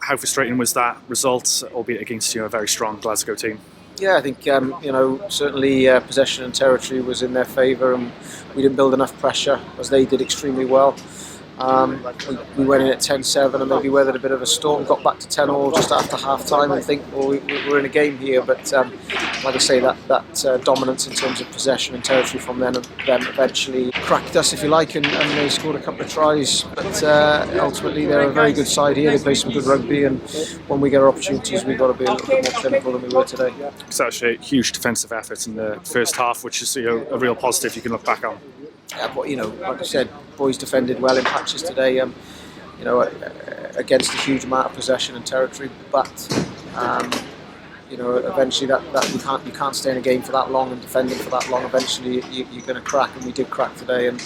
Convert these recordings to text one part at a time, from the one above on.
How frustrating was that result, albeit against a very strong Glasgow team? Yeah, I think certainly possession and territory was in their favour, and we didn't build enough pressure as they did extremely well. We went in at 10-7 and maybe weathered a bit of a storm, got back to 10-all just after half time and think, well, we're in a game here. But like I say, that dominance in terms of possession and territory from them eventually cracked us, if you like, and they scored a couple of tries. But ultimately, they're a very good side here. They play some good rugby, and when we get our opportunities, we've got to be a little bit more clinical than we were today. It's actually a huge defensive effort in the first half, which is a real positive you can look back on. Yeah, but like I said, boys defended well in patches today. Against a huge amount of possession and territory, but eventually that you can't stay in a game for that long and defending for that long. Eventually you're going to crack, and we did crack today. And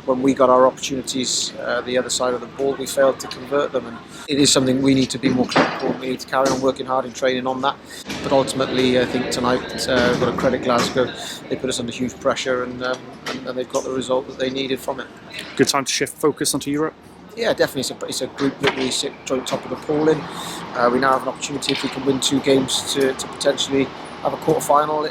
when we got our opportunities, the other side of the ball, we failed to convert them. And it is something we need to be more clinical. We need to carry on working hard in training on that. But ultimately, I think tonight we've got to credit Glasgow. They put us under huge pressure, and they've got the result that they needed from it. Good time to shift focus onto Europe. Yeah, definitely. It's a group that we sit joint top of the pool in. We now have an opportunity, if we can win 2 games, to potentially have a quarter-final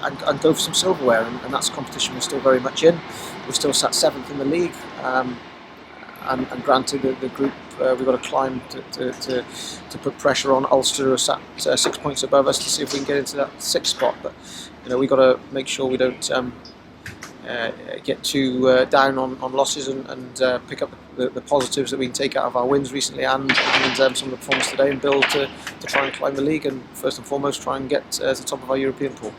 and go for some silverware. And that's a competition we're still very much in. We're still sat 7th in the league. And granted, the group we've got to climb to put pressure on. Ulster are sat 6 points above us to see if we can get into that 6th spot. But we've got to make sure we don't get too down on losses and pick up the positives that we can take out of our wins recently and some of the performance today, and build to try and climb the league, and first and foremost try and get to the top of our European pool.